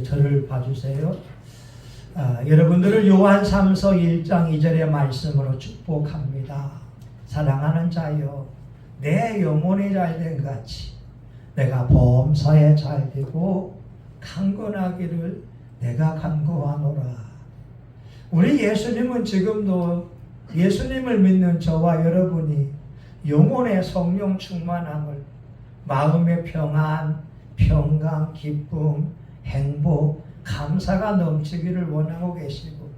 저를 봐주세요. 여러분들을 요한 3서 1장 2절의 말씀으로 축복합니다. 사랑하는 자여, 내 영혼이 잘된 같이 내가 범사에 잘되고 강건하기를 내가 간구하노라. 우리 예수님은 지금도 예수님을 믿는 저와 여러분이 영혼의 성령 충만함을, 마음의 평안, 평강, 기쁨, 행복, 감사가 넘치기를 원하고 계시고,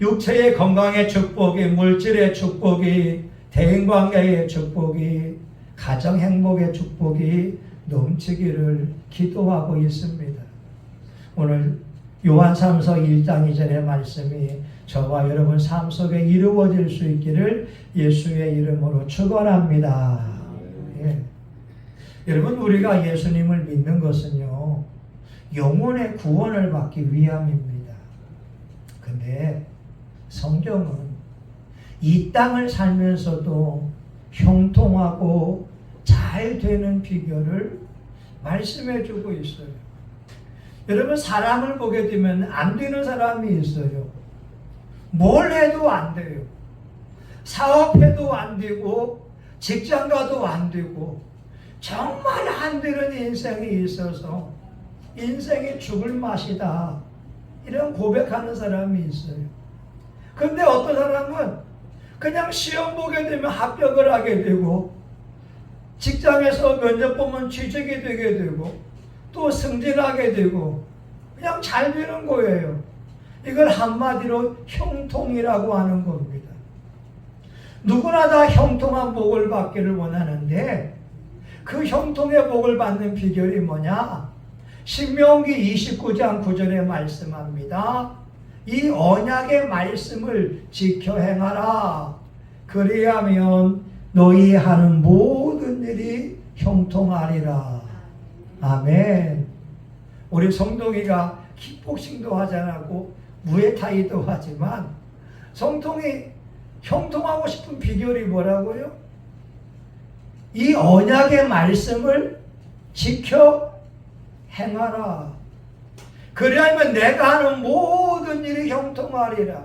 육체의 건강의 축복이, 물질의 축복이, 대인관계의 축복이, 가정 행복의 축복이 넘치기를 기도하고 있습니다. 오늘 요한 3서 1장 2절의 말씀이 저와 여러분 삶 속에 이루어질 수 있기를 예수의 이름으로 축원합니다. 예. 여러분, 우리가 예수님을 믿는 것은요, 영혼의 구원을 받기 위함입니다. 근데 성경은 이 땅을 살면서도 형통하고 잘 되는 비결을 말씀해 주고 있어요. 여러분, 사람을 보게 되면 안 되는 사람이 있어요. 뭘 해도 안 돼요. 사업해도 안 되고 직장 가도 안 되고 정말 안 되는 인생이 있어서 인생이 죽을 맛이다, 이런 고백하는 사람이 있어요. 근데 어떤 사람은 그냥 시험 보게 되면 합격을 하게 되고, 직장에서 면접 보면 취직이 되게 되고, 또 승진하게 되고, 그냥 잘 되는 거예요. 이걸 한마디로 형통이라고 하는 겁니다. 누구나 다 형통한 복을 받기를 원하는데, 그 형통의 복을 받는 비결이 뭐냐? 신명기 29장 9절에 말씀합니다. 이 언약의 말씀을 지켜 행하라. 그리하면 너희 하는 모든 일이 형통하리라. 아멘. 우리 성동이가 킥복싱도 하지 않고 무에타이도 하지만 성동이 형통하고 싶은 비결이 뭐라고요? 이 언약의 말씀을 지켜 행하라. 그리하면 내가 하는 모든 일이 형통하리라.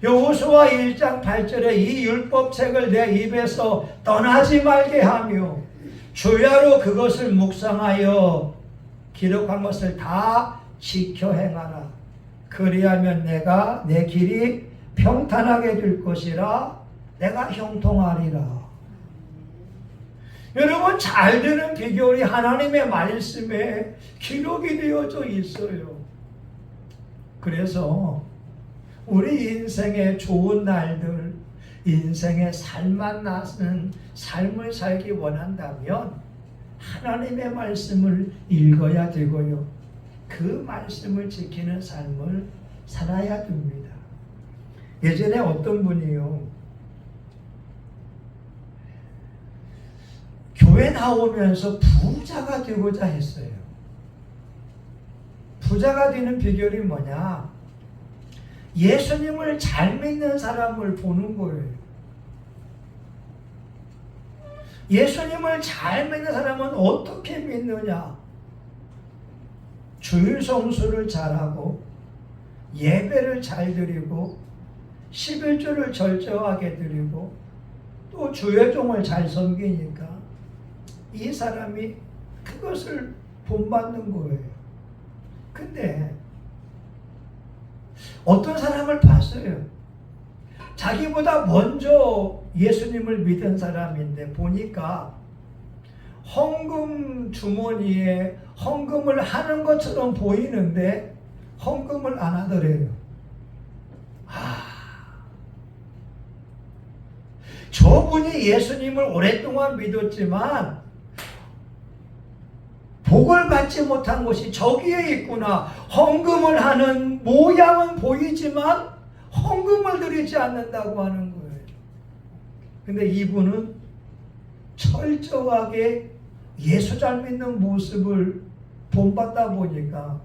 여호수아 1장 8절에 이 율법책을 내 입에서 떠나지 말게 하며 주야로 그것을 묵상하여 기록한 것을 다 지켜 행하라. 그리하면 내가 내 길이 평탄하게 될 것이라. 내가 형통하리라. 여러분, 잘 되는 비결이 하나님의 말씀에 기록이 되어져 있어요. 그래서 우리 인생의 좋은 날들, 인생의 살맛나는 삶을 살기 원한다면 하나님의 말씀을 읽어야 되고요, 그 말씀을 지키는 삶을 살아야 됩니다. 예전에 어떤 분이요, 교회 나오면서 부자가 되고자 했어요. 부자가 되는 비결이 뭐냐? 예수님을 잘 믿는 사람을 보는 거예요. 예수님을 잘 믿는 사람은 어떻게 믿느냐? 주일 성수를 잘하고 예배를 잘 드리고 11조를 절저하게 드리고 또 주여종을 잘 섬기니까 이 사람이 그것을 본받는 거예요. 근데 어떤 사람을 봤어요. 자기보다 먼저 예수님을 믿은 사람인데 보니까 헌금 주머니에 헌금을 하는 것처럼 보이는데 헌금을 안 하더래요. 저분이 예수님을 오랫동안 믿었지만 복을 받지 못한 것이 저기에 있구나. 헌금을 하는 모양은 보이지만 헌금을 드리지 않는다고 하는 거예요. 근데 이분은 철저하게 예수 잘 믿는 모습을 본받다 보니까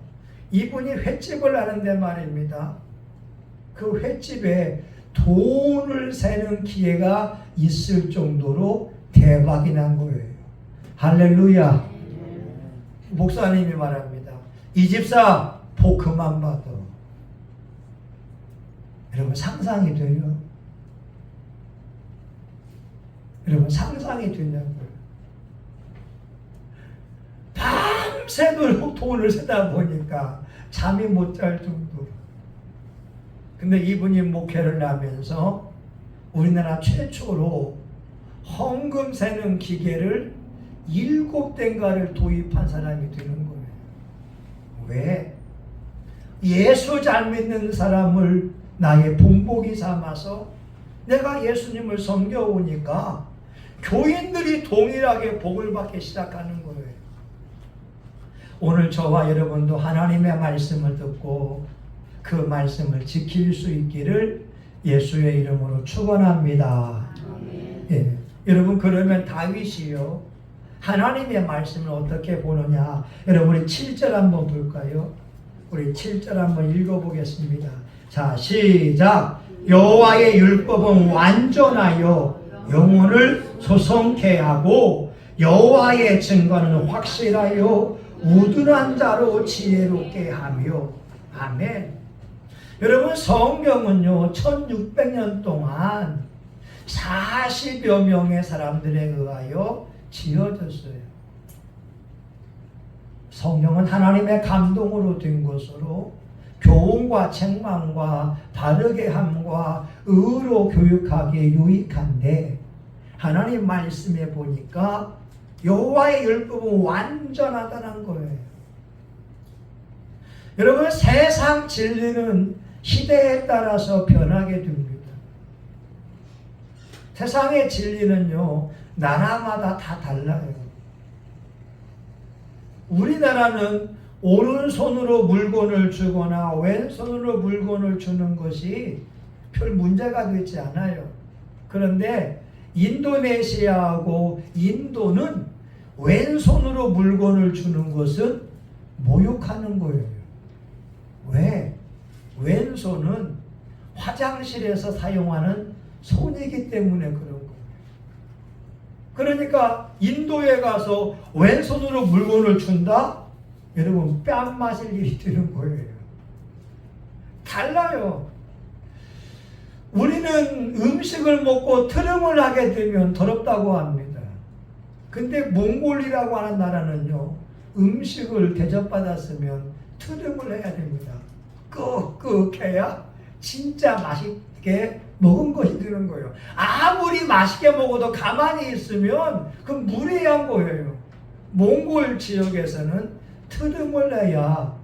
이분이 횟집을 하는데 말입니다. 그 횟집에 돈을 세는 기회가 있을 정도로 대박이 난 거예요. 할렐루야. 목사님이 말합니다. 이 집사 포크만 봐도 여러분 상상이 돼요? 여러분 상상이 되냐고요? 밤새도록 돈을 세다 보니까 잠이 못 잘 정도로. 근데 이분이 목회를 하면서 우리나라 최초로 헌금 세는 기계를 7대인가를 도입한 사람이 되는 거예요. 왜? 예수 잘 믿는 사람을 나의 본보기 삼아서 내가 예수님을 섬겨오니까 교인들이 동일하게 복을 받기 시작하는 거예요. 오늘 저와 여러분도 하나님의 말씀을 듣고 그 말씀을 지킬 수 있기를 예수의 이름으로 축원합니다. 예. 여러분 그러면 다윗이요 하나님의 말씀을 어떻게 보느냐? 여러분 우리 7절 한번 볼까요? 우리 7절 한번 읽어보겠습니다. 자 시작. 여호와의 율법은 완전하여 영혼을 소성케 하고 여호와의 증거는 확실하여 우둔한 자로 지혜롭게 하며. 아멘. 여러분 성경은요 1600년 동안 40여 명의 사람들에 의하여 지어졌어요. 성경은 하나님의 감동으로 된 것으로 교훈과 책망과 바르게 함과 의로 교육하기에 유익한데 하나님 말씀에 보니까 여호와의 율법은 완전하다는 거예요. 여러분 세상 진리는 시대에 따라서 변하게 됩니다. 세상의 진리는요 나라마다 다 달라요. 우리나라는 오른손으로 물건을 주거나 왼손으로 물건을 주는 것이 별 문제가 되지 않아요. 그런데 인도네시아하고 인도는 왼손으로 물건을 주는 것은 모욕하는 거예요. 왜? 왼손은 화장실에서 사용하는 손이기 때문에 그런 거예요. 그러니까 인도에 가서 왼손으로 물건을 준다? 여러분 뺨 맞을 일이 되는 거예요. 달라요. 우리는 음식을 먹고 트름을 하게 되면 더럽다고 합니다. 근데 몽골이라고 하는 나라는요 음식을 대접받았으면 트름을 해야 됩니다. 끄끄해야 진짜 맛있게 먹은 것이 되는 거예요. 아무리 맛있게 먹어도 가만히 있으면 그건 무례한 거예요. 몽골 지역에서는 트름을 해야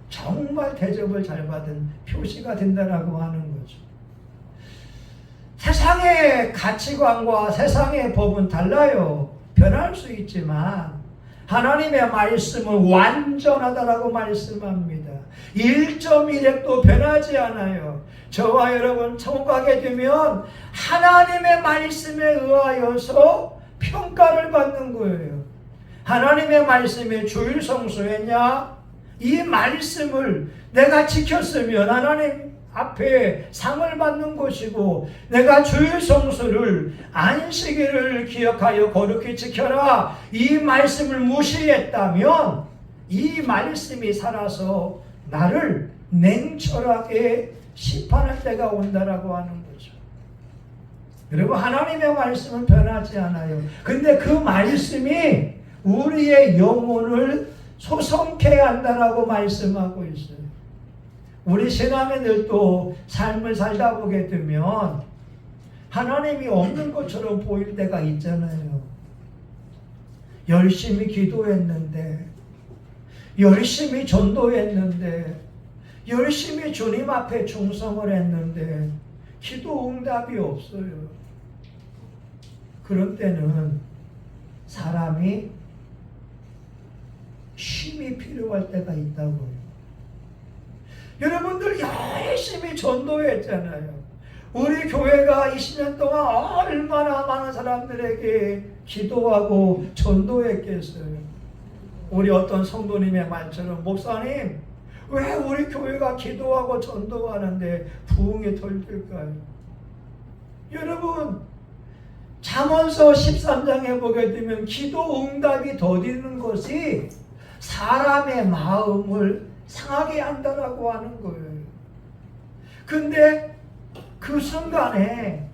정말 대접을 잘 받은 표시가 된다라고 하는 거죠. 세상의 가치관과 세상의 법은 달라요. 변할 수 있지만 하나님의 말씀은 완전하다라고 말씀합니다. 1.1획도 변하지 않아요. 저와 여러분 천국 가게 되면 하나님의 말씀에 의하여서 평가를 받는 거예요. 하나님의 말씀에 주일 성수했냐? 이 말씀을 내가 지켰으면 하나님 앞에 상을 받는 것이고 내가 주일 성수를 안식일을 기억하여 거룩히 지켜라 이 말씀을 무시했다면 이 말씀이 살아서 나를 냉철하게 심판할 때가 온다라고 하는 거죠. 여러분 하나님의 말씀은 변하지 않아요. 근데 그 말씀이 우리의 영혼을 소성케 한다라고 말씀하고 있어요. 우리 신앙인들도 삶을 살다 보게 되면 하나님이 없는 것처럼 보일 때가 있잖아요. 열심히 기도했는데, 열심히 전도했는데, 열심히 주님 앞에 충성을 했는데 기도 응답이 없어요. 그런 때는 사람이 쉼이 필요할 때가 있다고요. 여러분들 열심히 전도했잖아요. 우리 교회가 20년 동안 얼마나 많은 사람들에게 기도하고 전도했겠어요. 우리 어떤 성도님의 말처럼 목사님 왜 우리 교회가 기도하고 전도하는데 부흥이 덜 될까요? 여러분 잠언서 13장에 보게 되면 기도 응답이 더디는 것이 사람의 마음을 상하게 한다라고 하는 거예요. 근데 그 순간에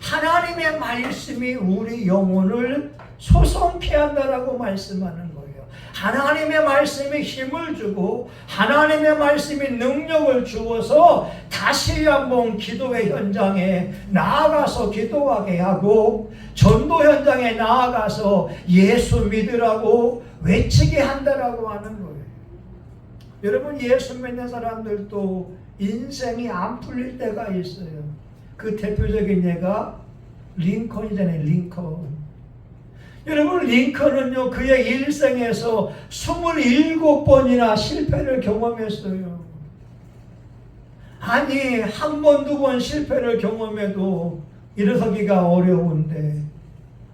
하나님의 말씀이 우리 영혼을 소성케 한다라고 말씀하는 거예요. 하나님의 말씀이 힘을 주고 하나님의 말씀이 능력을 주어서 다시 한번 기도의 현장에 나아가서 기도하게 하고 전도 현장에 나아가서 예수 믿으라고 외치게 한다라고 하는 거예요. 여러분, 예수 믿는 사람들도 인생이 안 풀릴 때가 있어요. 그 대표적인 예가 링컨이잖아요. 링컨. 여러분, 링컨은요, 그의 일생에서 27번이나 실패를 경험했어요. 아니, 한 번, 두 번 실패를 경험해도 일어서기가 어려운데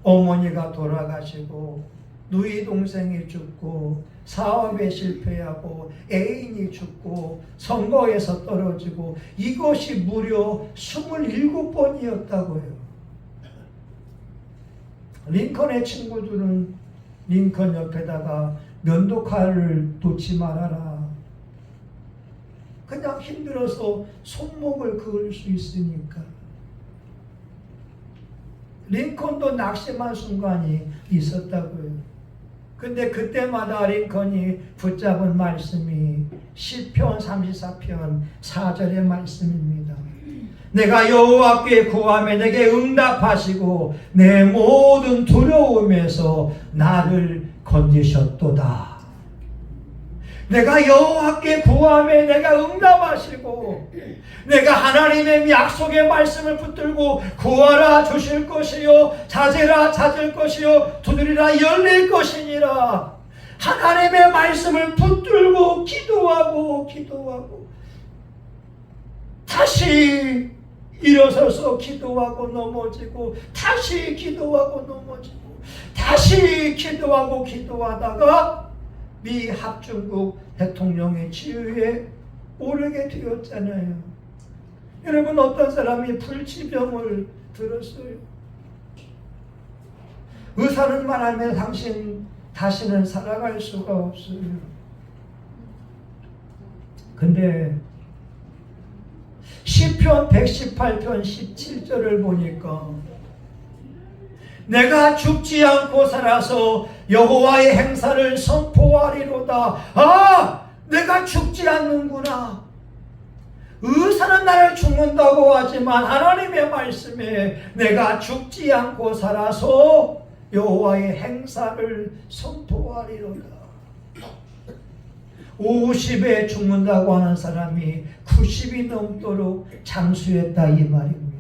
어머니가 돌아가시고 누이 동생이 죽고 사업에 실패하고 애인이 죽고 선거에서 떨어지고 이것이 무려 27번이었다고요. 링컨의 친구들은 링컨 옆에다가 면도칼을 놓지 말아라. 그냥 힘들어서 손목을 그을 수 있으니까. 링컨도 낙심한 순간이 있었다고요. 근데 그때마다 링컨이 붙잡은 말씀이 시편 34편 4절의 말씀입니다. 내가 여호와께 구하며 내게 응답하시고 내 모든 두려움에서 나를 건지셨도다. 내가 여호와께 구하며 내가 응답하시고 내가 하나님의 약속의 말씀을 붙들고 구하라 주실 것이요 찾으라 찾을 것이요 두드리라 열릴 것이니라. 하나님의 말씀을 붙들고 기도하고 다시 일어서서 기도하고 넘어지고 다시 기도하고 넘어지고 다시 기도하고 기도하다가 미 합중국 대통령의 지위에 오르게 되었잖아요. 여러분, 어떤 사람이 불치병을 들었어요. 의사는 말하면 당신 다시는 살아갈 수가 없어요. 근데 시편 118편 17절을 보니까 내가 죽지 않고 살아서 여호와의 행사를 선포하리로다. 아, 내가 죽지 않는구나. 의사는 나를 죽는다고 하지만 하나님의 말씀에 내가 죽지 않고 살아서 여호와의 행사를 선포하리로다. 50에 죽는다고 하는 사람이 90이 넘도록 장수했다 이 말입니다.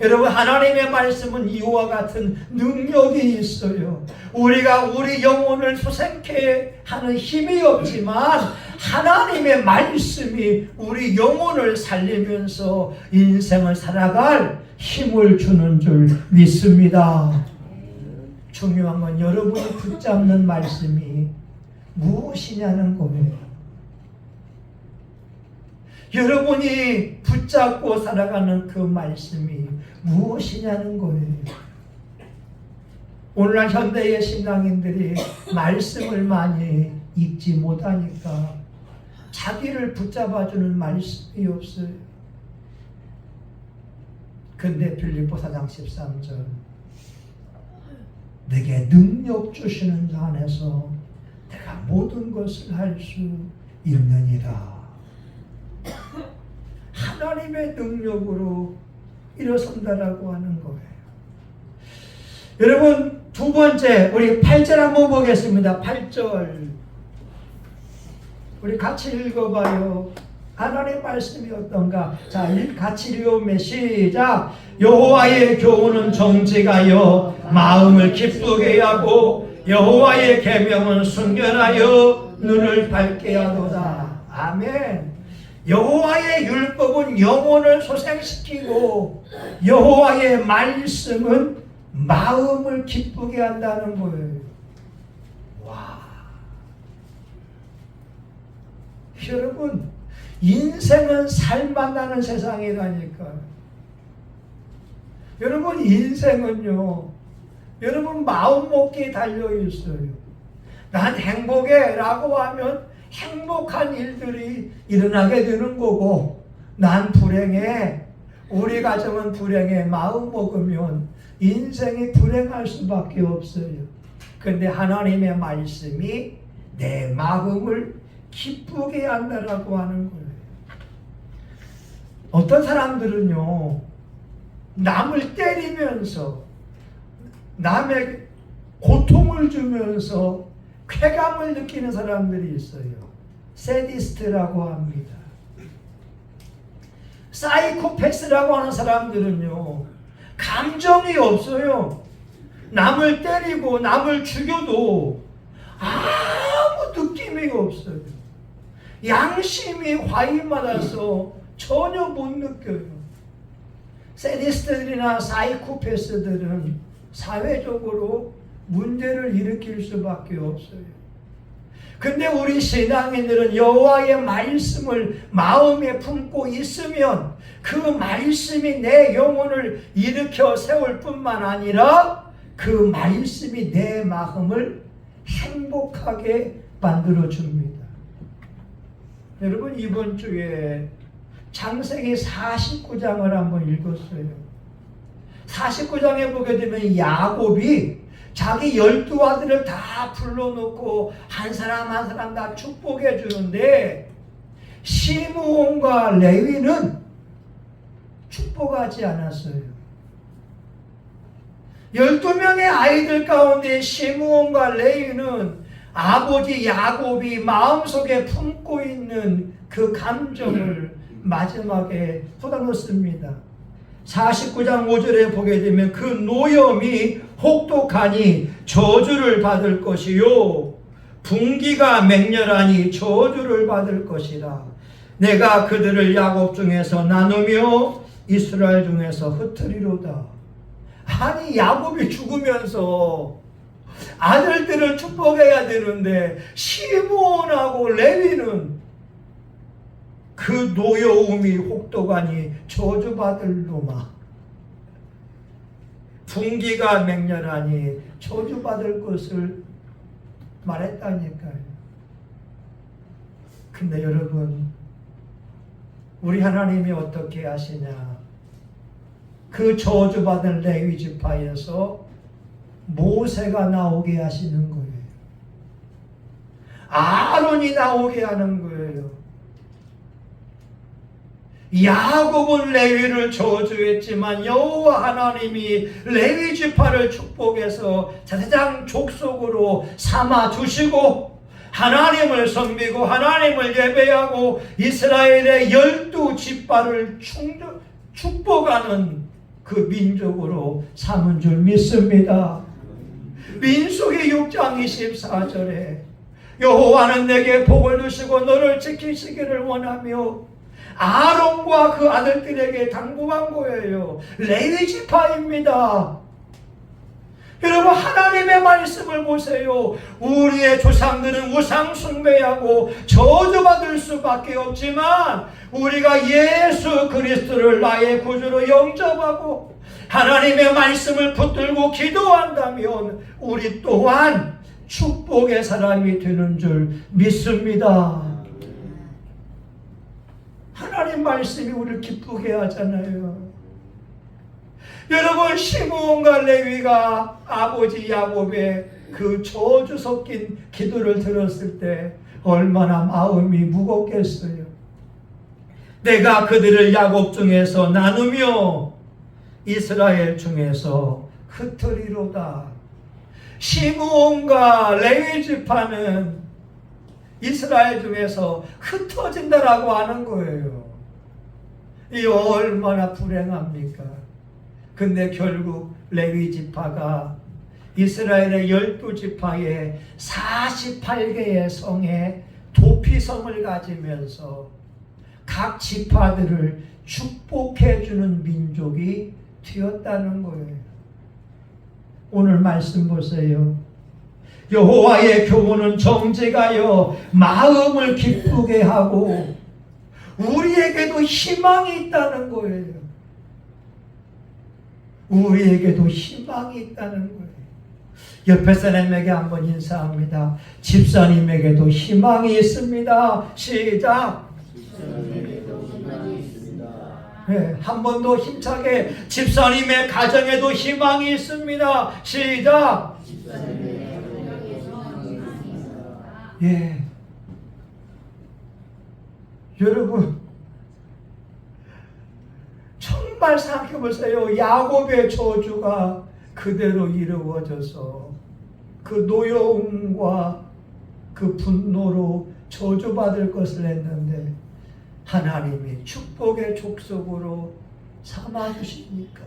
여러분, 하나님의 말씀은 이와 같은 능력이 있어요. 우리가 우리 영혼을 소생케 하는 힘이 없지만 하나님의 말씀이 우리 영혼을 살리면서 인생을 살아갈 힘을 주는 줄 믿습니다. 중요한 건 여러분이 붙잡는 말씀이 무엇이냐는 거예요. 여러분이 붙잡고 살아가는 그 말씀이 무엇이냐는 거예요. 오늘날 현대의 신앙인들이 말씀을 많이 읽지 못하니까 자기를 붙잡아주는 말씀이 없어요. 근데 빌립보 4장 13절 내게 능력 주시는 자 안에서 내가 모든 것을 할 수 있느니라. 하나님의 능력으로 일어선다라고 하는 거예요. 여러분, 두 번째 우리 8절 한번 보겠습니다. 8절 우리 같이 읽어봐요. 하나님 말씀이 어떤가? 자, 같이 읽으면 시작. 여호와의 교훈은 정직하여 마음을 기쁘게 하고 여호와의 계명은 순결하여 눈을 밝게 하도다. 아멘. 여호와의 율법은 영혼을 소생시키고 여호와의 말씀은 마음을 기쁘게 한다는 거예요. 와, 여러분, 인생은 살만 나는 세상이라니까요. 여러분, 인생은요, 여러분 마음먹기에 달려있어요. 난 행복해 라고 하면 행복한 일들이 일어나게 되는 거고, 난 불행해, 우리 가정은 불행해 마음 먹으면 인생이 불행할 수밖에 없어요. 그런데 하나님의 말씀이 내 마음을 기쁘게 한다라고 하는 거예요. 어떤 사람들은요, 남을 때리면서 남의 고통을 주면서 쾌감을 느끼는 사람들이 있어요. 세디스트라고 합니다. 사이코패스라고 하는 사람들은요, 감정이 없어요. 남을 때리고 남을 죽여도 아무 느낌이 없어요. 양심이 과잉받아서 전혀 못 느껴요. 세디스트들이나 사이코패스들은 사회적으로 문제를 일으킬 수밖에 없어요. 근데 우리 신앙인들은 여호와의 말씀을 마음에 품고 있으면 그 말씀이 내 영혼을 일으켜 세울 뿐만 아니라 그 말씀이 내 마음을 행복하게 만들어 줍니다. 여러분, 이번 주에 창세기 49장을 한번 읽었어요. 49장에 보게 되면 야곱이 자기 12아들을 다 불러놓고 한 사람 한 사람 다 축복해 주는데, 시므온과 레위는 축복하지 않았어요. 12명의 아이들 가운데 시므온과 레위는 아버지 야곱이 마음속에 품고 있는 그 감정을 마지막에 쏟아놓습니다. 49장 5절에 보게 되면 그 노염이 혹독하니 저주를 받을 것이요 분기가 맹렬하니 저주를 받을 것이라. 내가 그들을 야곱 중에서 나누며 이스라엘 중에서 흩으리로다. 아니, 야곱이 죽으면서 아들들을 축복해야 되는데 시므온하고 레위는 그 노여움이 혹독하니 저주받을 놈아, 분기가 맹렬하니 저주받을 것을 말했다니까요. 근데 여러분, 우리 하나님이 어떻게 하시냐? 그 저주받은 레위 지파에서 모세가 나오게 하시는 거예요. 아론이 나오게 하는 거예요. 야곱은 레위를 저주했지만 여호와 하나님이 레위 지파를 축복해서 제사장 족속으로 삼아 주시고 하나님을 섬기고 하나님을 예배하고 이스라엘의 12지파를 축복하는 그 민족으로 삼은 줄 믿습니다. 민수기 6장 24절에 여호와는 내게 복을 주시고 너를 지키시기를 원하며 아론과 그 아들들에게 당부한 거예요. 레위 지파입니다. 여러분, 하나님의 말씀을 보세요. 우리의 조상들은 우상 숭배하고 저주받을 수밖에 없지만 우리가 예수 그리스도를 나의 구주로 영접하고 하나님의 말씀을 붙들고 기도한다면 우리 또한 축복의 사람이 되는 줄 믿습니다. 하나님 말씀이 우리를 기쁘게 하잖아요. 여러분, 시므온과 레위가 아버지 야곱의 그 저주 섞인 기도를 들었을 때 얼마나 마음이 무겁겠어요. 내가 그들을 야곱 중에서 나누며 이스라엘 중에서 흩으리로다. 시므온과 레위 지파는 이스라엘 중에서 흩어진다라고 하는 거예요. 이 얼마나 불행합니까? 근데 결국 레위 지파가 이스라엘의 12지파의 48개의 성에 도피성을 가지면서 각 지파들을 축복해주는 민족이 되었다는 거예요. 오늘 말씀 보세요. 여호와의 교훈은 정직하여 마음을 기쁘게 하고 우리에게도 희망이 있다는 거예요. 우리에게도 희망이 있다는 거예요. 옆에 사람에게 한번 인사합니다. 집사님에게도 희망이 있습니다. 시작. 집사님에게도 희망이 있습니다. 네, 한 번 더 힘차게 집사님의 가정에도 희망이 있습니다. 시작. 집사님에게도 희망이 있습니다. 예. 여러분, 정말 생각해보세요. 야곱의 저주가 그대로 이루어져서 그 노여움과 그 분노로 저주받을 것을 했는데 하나님이 축복의 족속으로 삼아주시니까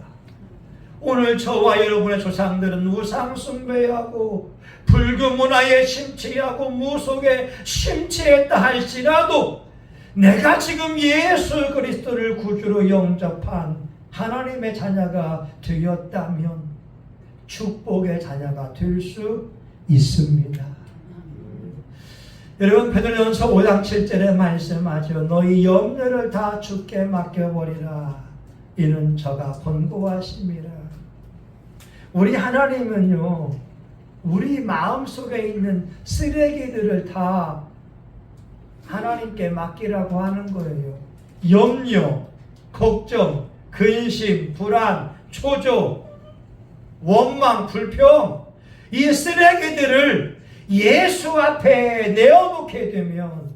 오늘 저와 여러분의 조상들은 우상 숭배하고 불교 문화에 심취하고 무속에 심취했다 할지라도 내가 지금 예수 그리스도를 구주로 영접한 하나님의 자녀가 되었다면 축복의 자녀가 될 수 있습니다. 여러분 베드로전서 5장 7절에 말씀하죠. 너희 염려를 다 주께 맡겨버리라. 이는 저가 권고하심이라. 우리 하나님은요, 우리 마음속에 있는 쓰레기들을 다 하나님께 맡기라고 하는 거예요. 염려, 걱정, 근심, 불안, 초조, 원망, 불평, 이 쓰레기들을 예수 앞에 내어놓게 되면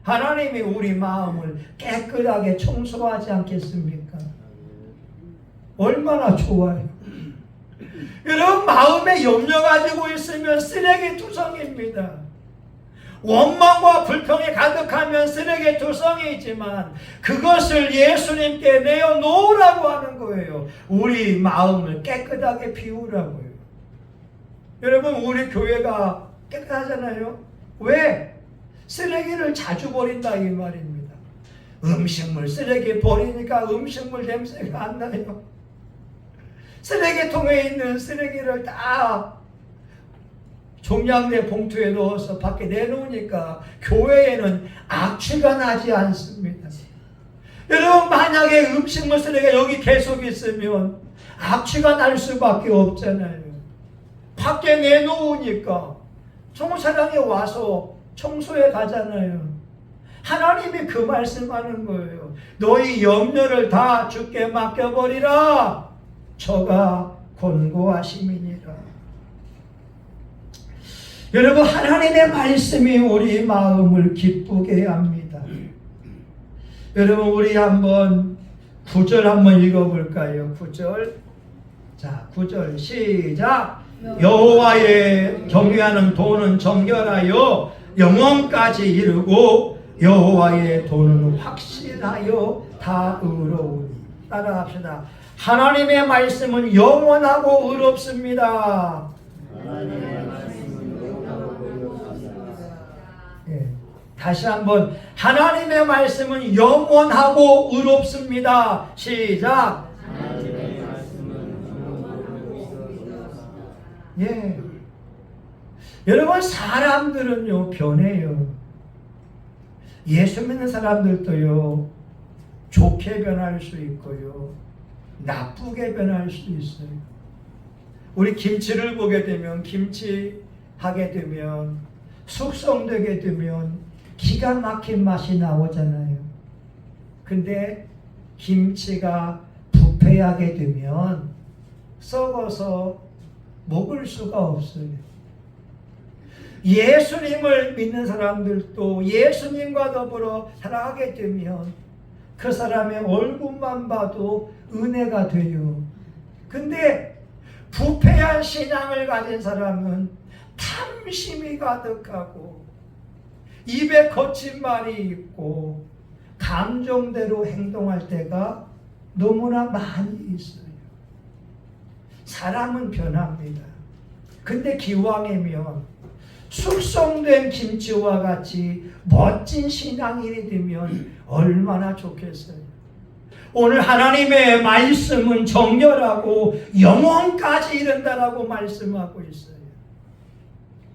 하나님이 우리 마음을 깨끗하게 청소하지 않겠습니까? 얼마나 좋아요. 여러분 마음에 염려 가지고 있으면 쓰레기 투성입니다. 원망과 불평이 가득하면 쓰레기 투성이지만 그것을 예수님께 내어놓으라고 하는 거예요. 우리 마음을 깨끗하게 비우라고요. 여러분 우리 교회가 깨끗하잖아요. 왜? 쓰레기를 자주 버린다 이 말입니다. 음식물 쓰레기 버리니까 음식물 냄새가 안 나요. 쓰레기통에 있는 쓰레기를 다 종량제 봉투에 넣어서 밖에 내놓으니까 교회에는 악취가 나지 않습니다. 여러분 만약에 음식물 쓰레기가 여기 계속 있으면 악취가 날 수밖에 없잖아요. 밖에 내놓으니까 청소사랑이 와서 청소해 가잖아요. 하나님이 그 말씀하는 거예요. 너희 염려를 다 주께 맡겨버리라. 저가 권고하심이니라. 여러분 하나님의 말씀이 우리 마음을 기쁘게 합니다. 여러분 우리 한번 9절 한번 읽어볼까요? 9절. 자 9절 시작. 여호와의 경외하는 도는 정결하여 영원까지 이르고 여호와의 도는 확실하여 다 의로우니. 따라합시다. 하나님의 말씀은 영원하고 의롭습니다. 하나님의 말씀은 영원하고 의롭습니다. 예, 다시 한번 하나님의 말씀은 영원하고 의롭습니다. 시작. 하나님의 말씀은 영원하고 의롭습니다. 예. 여러분 사람들은요 변해요. 예수 믿는 사람들도요 좋게 변할 수 있고요 나쁘게 변할 수 있어요. 우리 김치를 보게 되면 김치 하게 되면 숙성되게 되면 기가 막힌 맛이 나오잖아요. 근데 김치가 부패하게 되면 썩어서 먹을 수가 없어요. 예수님을 믿는 사람들도 예수님과 더불어 살아가게 되면 그 사람의 얼굴만 봐도 은혜가 돼요. 근데 부패한 신앙을 가진 사람은 탐심이 가득하고 입에 거친 말이 있고 감정대로 행동할 때가 너무나 많이 있어요. 사람은 변합니다. 근데 기왕이면 숙성된 김치와 같이 멋진 신앙인이 되면 얼마나 좋겠어요. 오늘 하나님의 말씀은 정결하고 영원까지 이른다라고 말씀하고 있어요.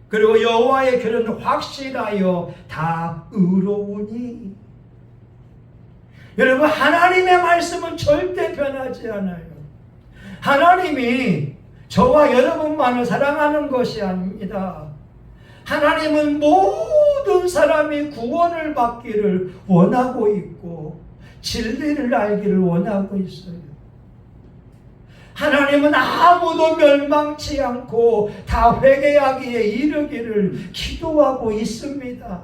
그리고 여호와의 길은 확실하여 다 의로우니. 여러분 하나님의 말씀은 절대 변하지 않아요. 하나님이 저와 여러분만을 사랑하는 것이 아닙니다. 하나님은 모든 사람이 구원을 받기를 원하고 있고 진리를 알기를 원하고 있어요. 하나님은 아무도 멸망치 않고 다 회개하기에 이르기를 기도하고 있습니다.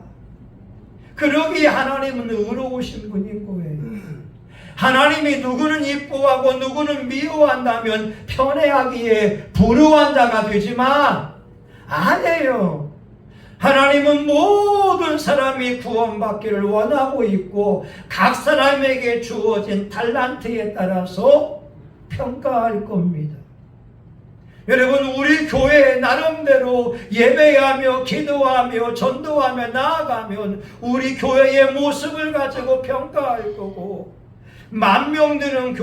그러기에 하나님은 의로우신 분인 거예요. 하나님이 누구는 이뻐하고 누구는 미워한다면 편애하기에 불우한 자가 되지만 아니에요. 하나님은 모든 사람이 구원받기를 원하고 있고 각 사람에게 주어진 달란트에 따라서 평가할 겁니다. 여러분, 우리 교회에 나름대로 예배하며 기도하며 전도하며 나아가면 우리 교회의 모습을 가지고 평가할 거고, 만 명 드는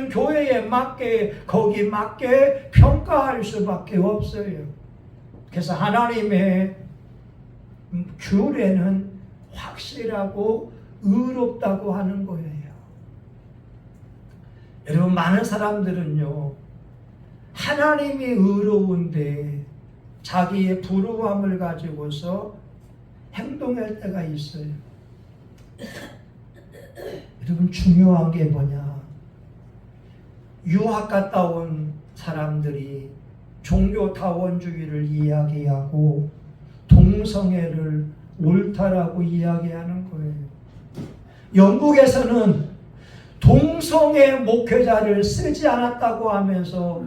교회에 맞게 거기 맞게 평가할 수밖에 없어요. 그래서 하나님의 규례는 확실하고 의롭다고 하는 거예요. 여러분, 많은 사람들은요, 하나님이 의로운데 자기의 불우함을 가지고서 행동할 때가 있어요. 여러분, 중요한 게 뭐냐? 유학 갔다 온 사람들이 종교타원주의를 이야기하고 동성애를 옳다라고 이야기하는 거예요. 영국에서는 동성애 목회자를 쓰지 않았다고 하면서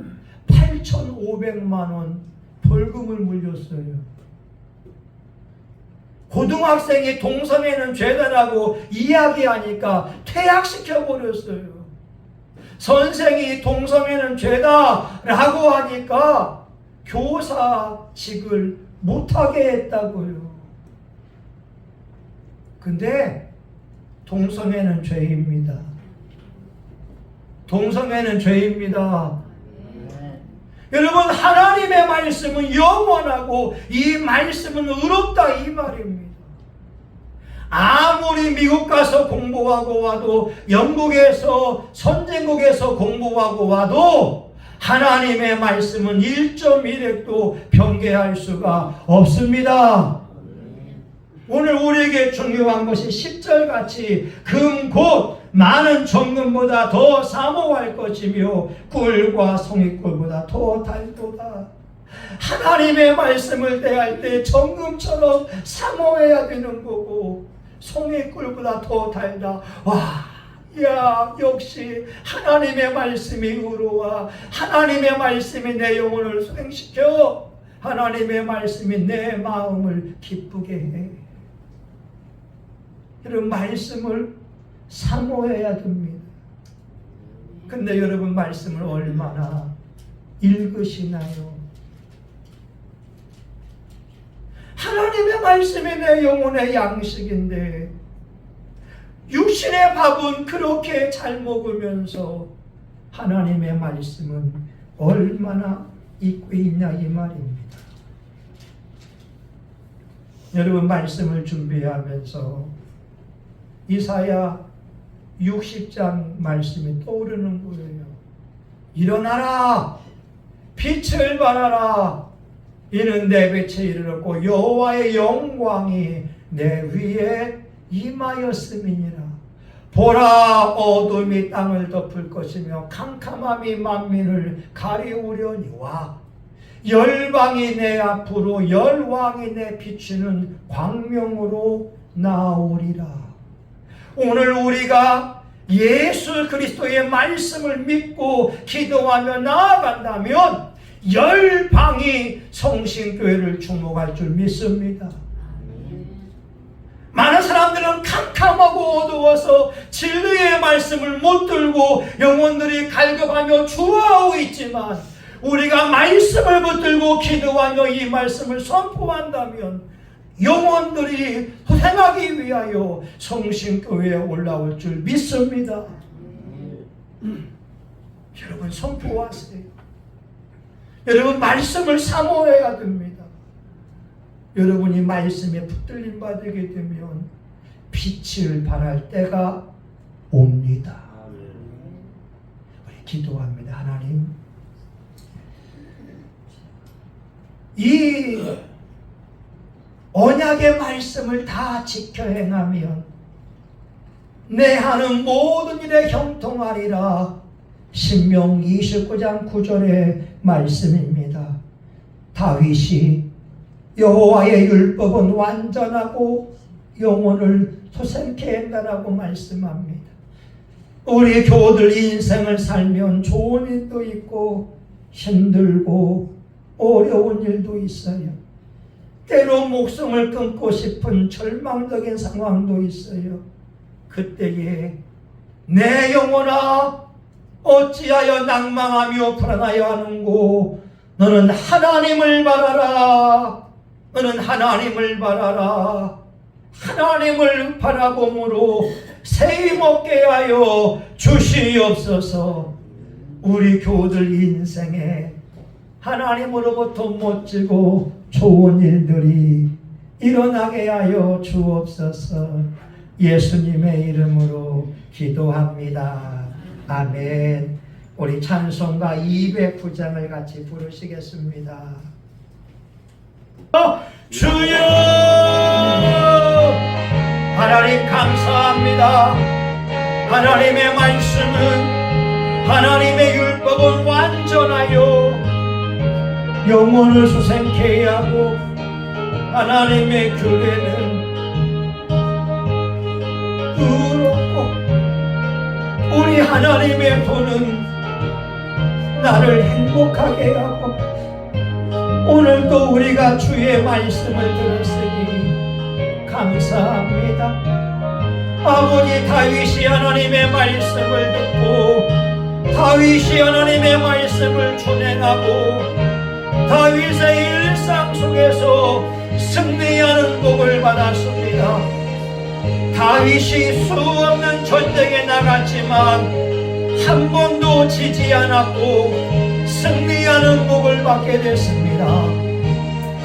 8,500만 원 벌금을 물렸어요. 고등학생이 동성애는 죄다라고 이야기하니까 퇴학시켜버렸어요. 선생이 동성애는 죄다라고 하니까 교사직을 못하게 했다고요. 근데 동성애는 죄입니다. 동성애는 죄입니다. 여러분, 하나님의 말씀은 영원하고 이 말씀은 의롭다 이 말입니다. 아무리 미국 가서 공부하고 와도, 영국에서 선진국에서 공부하고 와도 하나님의 말씀은 1.1핵도 변개할 수가 없습니다. 오늘 우리에게 중요한 것이 10절같이 금 곧 많은 정금보다 더 사모할 것이며 꿀과 송이꿀보다 더 달도다. 하나님의 말씀을 대할 때 정금처럼 사모해야 되는 거고 송이꿀보다 더 달다. 와, 야, 역시 하나님의 말씀이 의로워. 하나님의 말씀이 내 영혼을 수행시켜. 하나님의 말씀이 내 마음을 기쁘게 해. 이런 말씀을 사모해야 됩니다. 근데 여러분, 말씀을 얼마나 읽으시나요? 하나님의 말씀이 내 영혼의 양식인데 육신의 밥은 그렇게 잘 먹으면서 하나님의 말씀은 얼마나 잊고 있냐 이 말입니다. 여러분, 말씀을 준비하면서 이사야 60장 말씀이 떠오르는 거예요. 일어나라, 빛을 발하라. 이는 내 빛에 이르렀고 여호와의 영광이 내 위에 임하였음이니라. 보라, 어둠이 땅을 덮을 것이며 캄캄함이 만민을 가리우려니와 열방이 내 앞으로 열왕이 내 비추는 광명으로 나오리라. 오늘 우리가 예수 그리스도의 말씀을 믿고 기도하며 나아간다면 열방이 성신교회를 주목할 줄 믿습니다. 많은 사람들은 캄캄하고 어두워서 진리의 말씀을 못 들고 영혼들이 갈급하며 주워하고 있지만, 우리가 말씀을 붙들고 기도하며 이 말씀을 선포한다면 영혼들이 생하기 위하여 성신교회에 올라올 줄 믿습니다. 여러분, 선포하세요. 여러분, 말씀을 사모해야 됩니다. 여러분이 말씀에 붙들림 받게 되면 빛을 발할 때가 옵니다. 우리 기도합니다. 하나님, 이 언약의 말씀을 다 지켜 행하면 내 하는 모든 일에 형통하리라. 신명 29장 9절의 말씀입니다. 다윗이 여호와의 율법은 완전하고 영혼을 소생케 한다라고 말씀합니다. 우리 교우들 인생을 살면 좋은 일도 있고 힘들고 어려운 일도 있어요. 때로 목숨을 끊고 싶은 절망적인 상황도 있어요. 그때에 내 영혼아 어찌하여 낭망하며 불안하여 하는고. 너는 하나님을 바라라. 너는 하나님을 바라라. 하나님을 바라봄으로 새 힘 얻게 하여 주시옵소서. 우리 교우들 인생에 하나님으로부터 멋지고 좋은 일들이 일어나게 하여 주옵소서. 예수님의 이름으로 기도합니다. 아멘. 우리 찬송가 209장을 같이 부르시겠습니다. 주여 하나님 감사합니다. 하나님의 말씀은, 하나님의 율법은 완전하여 영혼을 소생케 하고, 하나님의 교회는 의롭고, 우리 하나님의 도는 나를 행복하게 하고, 오늘도 우리가 주의 말씀을 들었으니 감사합니다. 아버지, 다윗이 하나님의 말씀을 듣고 다윗이 하나님의 말씀을 준행하고 다윗의 일상 속에서 승리하는 복을 받았습니다. 다윗이 수없는 전쟁에 나갔지만 한 번도 지지 않았고 승리하는 복을 받게 됐습니다.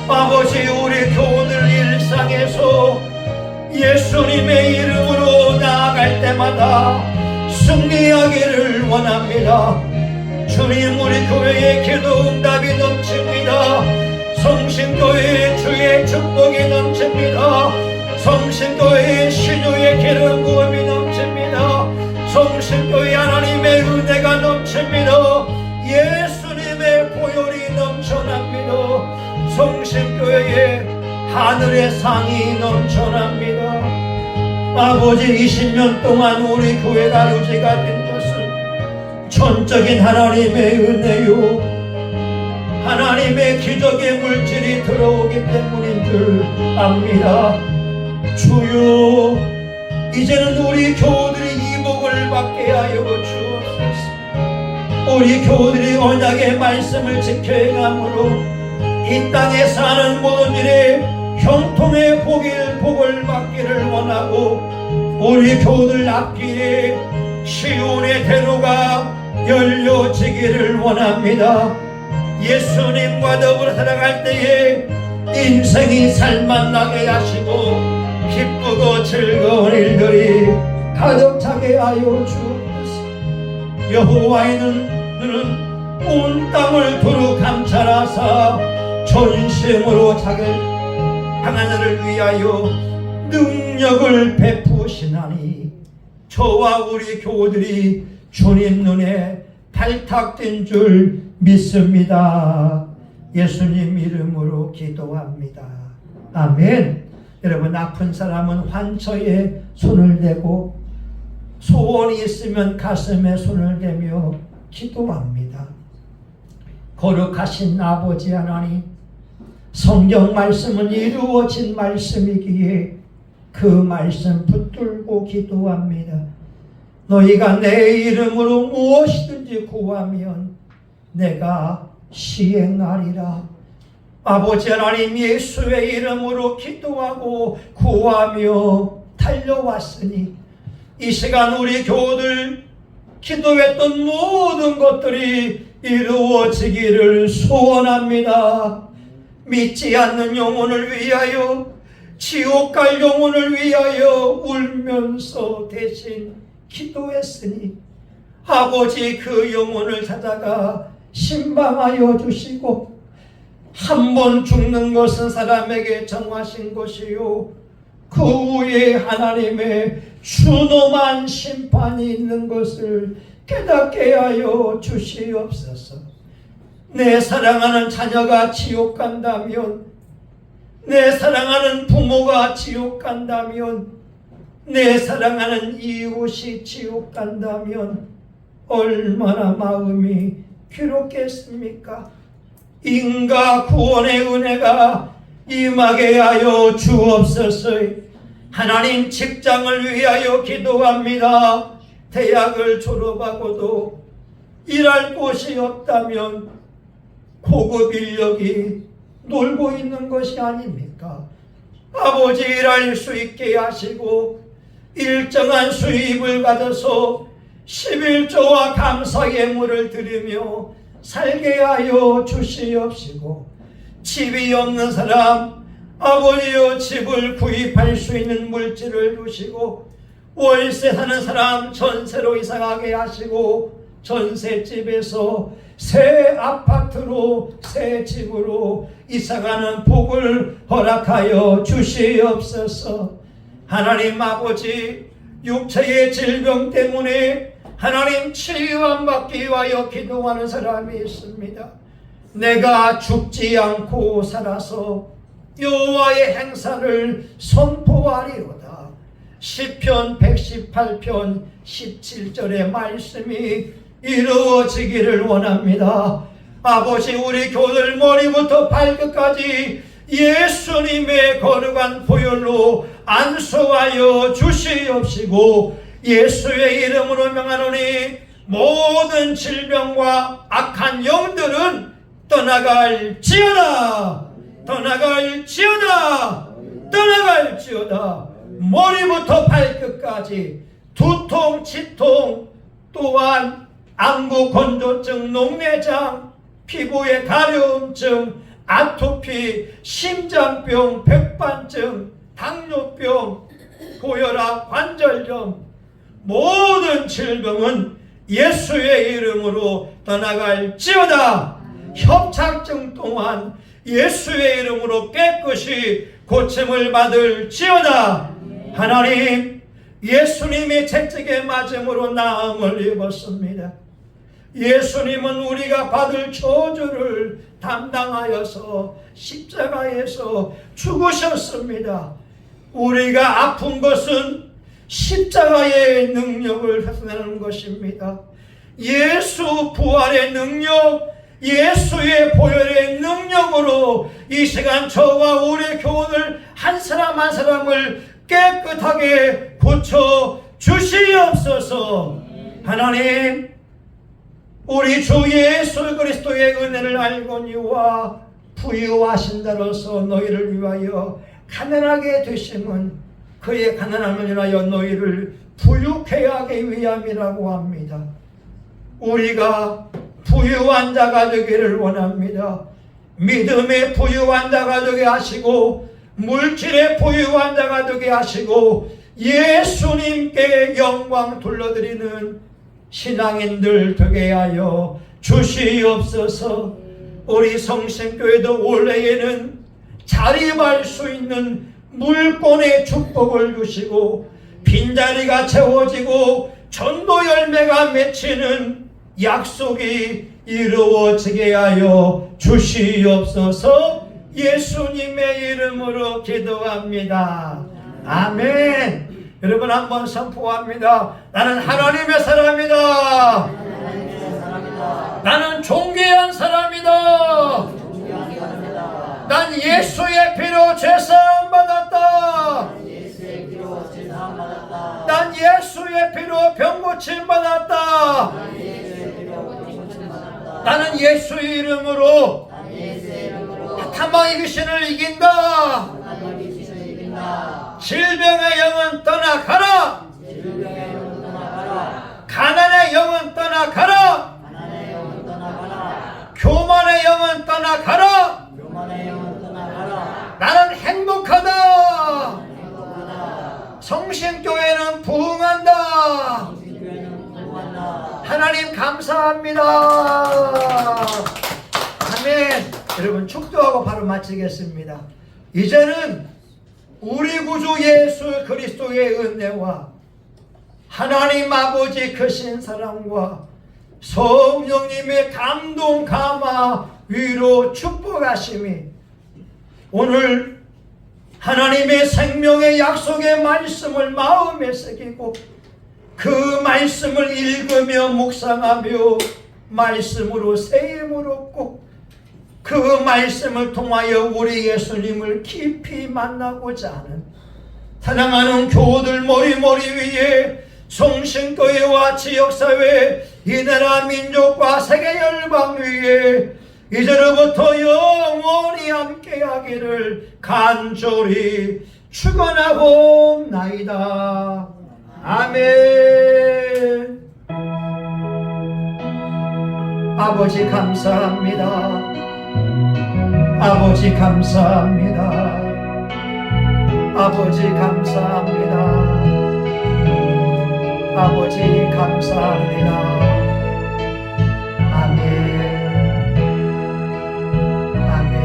아버지, 우리 교우들 일상에서 예수님의 이름으로 나아갈 때마다 승리하기를 원합니다. 주님, 우리 교회의 기도 응답이 넘칩니다. 성신교회의 주의 축복이 넘칩니다. 성신교회의 신유의 기름 부음이 넘칩니다. 성신교회 하나님의 은혜가 넘칩니다. 예수님의 보혈이 넘쳐납니다. 성신교회에 하늘의 상이 넘쳐납니다. 아버지, 20년 동안 우리 교회가 유지가 된 것은 전적인 하나님의 은혜요, 하나님의 기적의 물질이 들어오기 때문인 줄 압니다. 주여, 이제는 우리 교우들이 이 복을 받게 하여 주옵소서. 우리 교우들이 언약의 말씀을 지켜 행함으로 이 땅에 사는 모든 일에 형통의 복을 받기를 원하고, 우리 교우들 앞길에 시온의 대로가 열려지기를 원합니다. 예수님과 더불어 살아갈 때에 인생이 살만나게 하시고 기쁘고 즐거운 일들이 가득 차게 하여 주옵소서. 여호와의 눈은 온 땅을 두루 감찰하사 전심으로 자기를 향한 자를 위하여 능력을 베푸시나니, 저와 우리 교우들이 주님 눈에 발탁된 줄 믿습니다. 예수님 이름으로 기도합니다. 아멘. 여러분, 아픈 사람은 환처에 손을 대고 소원이 있으면 가슴에 손을 대며 기도합니다. 거룩하신 아버지 하나님, 성경 말씀은 이루어진 말씀이기에 그 말씀 붙들고 기도합니다. 너희가 내 이름으로 무엇이든지 구하면 내가 시행하리라. 아버지 하나님, 예수의 이름으로 기도하고 구하며 달려왔으니 이 시간 우리 교우들 기도했던 모든 것들이 이루어지기를 소원합니다. 믿지 않는 영혼을 위하여, 지옥 갈 영혼을 위하여 울면서 대신 기도했으니 아버지, 그 영혼을 찾아가 신방하여 주시고 한 번 죽는 것은 사람에게 정하신 것이요 그 후에 하나님의 준엄한 심판이 있는 것을 깨닫게 하여 주시옵소서. 내 사랑하는 자녀가 지옥 간다면, 내 사랑하는 부모가 지옥 간다면, 내 사랑하는 이웃이 지옥 간다면 얼마나 마음이 괴롭겠습니까? 인가 구원의 은혜가 임하게 하여 주옵소서. 하나님, 직장을 위하여 기도합니다. 대학을 졸업하고도 일할 곳이 없다면 고급 인력이 놀고 있는 것이 아닙니까? 아버지, 일할 수 있게 하시고 일정한 수입을 받아서 11조와 감사 예물을 드리며 살게 하여 주시옵시고, 집이 없는 사람 아버지여 집을 구입할 수 있는 물질을 주시고, 월세 사는 사람 전세로 이사가게 하시고, 전세집에서 새 아파트로 새 집으로 이사가는 복을 허락하여 주시옵소서. 하나님 아버지, 육체의 질병 때문에 하나님 치유 안 받기 위하여 기도하는 사람이 있습니다. 내가 죽지 않고 살아서 여호와의 행사를 선포하리로다. 시편 118편 17절의 말씀이 이루어지기를 원합니다. 아버지, 우리 교들 머리부터 발끝까지 예수님의 거룩한 보혈로 안수하여 주시옵시고, 예수의 이름으로 명하노니 모든 질병과 악한 영들은 떠나갈지어다. 떠나갈지어다. 떠나갈지어다. 머리부터 발끝까지 두통, 치통, 또한 안구 건조증, 녹내장, 피부의 가려움증, 아토피, 심장병, 백반증, 당뇨병, 고혈압, 관절염, 모든 질병은 예수의 이름으로 떠나갈지어다. 협착증 또한 예수의 이름으로 깨끗이 고침을 받을지어다. 하나님, 예수님의 채찍에 맞음으로 나음을 입었습니다. 예수님은 우리가 받을 저주를 담당하여서 십자가에서 죽으셨습니다. 우리가 아픈 것은 십자가의 능력을 나타내는 것입니다. 예수 부활의 능력, 예수의 보혈의 능력으로 이 시간 저와 우리 교우들 한 사람 한 사람을 깨끗하게 고쳐 주시옵소서. 하나님, 우리 주 예수 그리스도의 은혜를 알거니와 부유하신다로서 너희를 위하여 가난하게 되심은 그의 가난함을 인하여 너희를 부유케 하기 위함이라고 합니다. 우리가 부유한 자가 되기를 원합니다. 믿음의 부유한 자가 되게 하시고, 물질의 부유한 자가 되게 하시고, 예수님께 영광 돌려드리는 신앙인들 되게 하여 주시옵소서. 우리 성심교회도 올해에는 자립할 수 있는 물권의 축복을 주시고, 빈자리가 채워지고 전도 열매가 맺히는 약속이 이루어지게 하여 주시옵소서. 예수님의 이름으로 기도합니다. 아멘. 여러분, 한번 선포합니다. 나는 하나님의 사람이다. 나는 존귀한 사람이다. 난 예수의 피로 죄사함 받았다. 난 예수의 피로 병고침 받았다. 나는 예수의 이름으로 사망의 귀신을 이긴다. 질병의 영은 떠나가라. 가난의 영은 떠나가라. 교만의 영은 떠나가라. 나는 행복하다. 성신교회는 부흥한다. 하나님 감사합니다. 아멘. 여러분 축도하고 바로 마치겠습니다. 이제는 우리 구주 예수 그리스도의 은혜와 하나님 아버지 크신 사랑과 성령님의 감동, 감화, 위로, 축복하심이 오늘 하나님의 생명의 약속의 말씀을 마음에 새기고 그 말씀을 읽으며 묵상하며 말씀으로 새 힘을 얻고 그 말씀을 통하여 우리 예수님을 깊이 만나고자 하는 사랑하는 교우들 머리 위에 성신교회와 지역사회 이 나라 민족과 세계 열방 위에 이제로부터 영원히 함께하기를 간절히 축원하옵나이다. 아멘. 아버지 감사합니다. 아버지 감사합니다. 아버지 감사합니다. 아버지 감사합니다. 아멘. 아멘.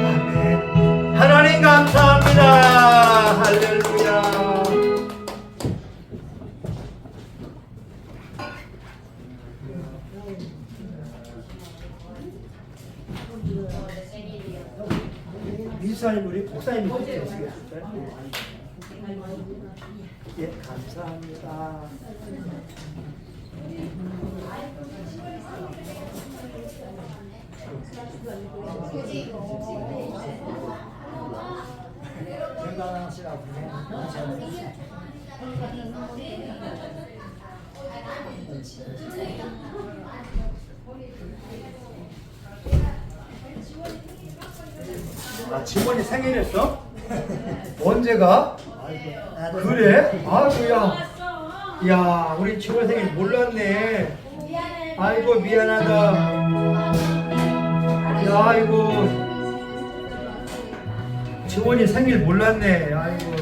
아멘. 하나님 감사합니다. 할렐루야. 미사님 우리 목사님이 드시겠을까요? 예, 감사합니다. 건강하시라고. 아, 지원이 생일했어? 언제가? 그래? 아이고야. 야, 우리 지원 생일 몰랐네. 아이고, 미안하다. 야, 아이고. 지원이 생일 몰랐네. 아이고.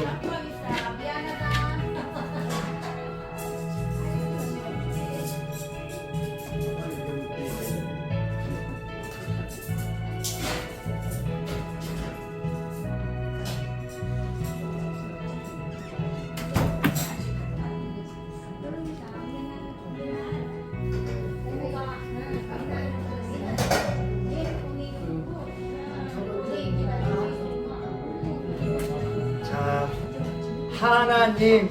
하나님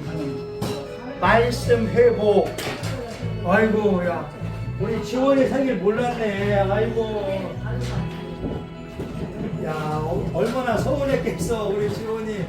말씀 회복. 아이고 야 우리 지원이 생일 몰랐네. 아이고 야 얼마나 서운했겠어 우리 지원이.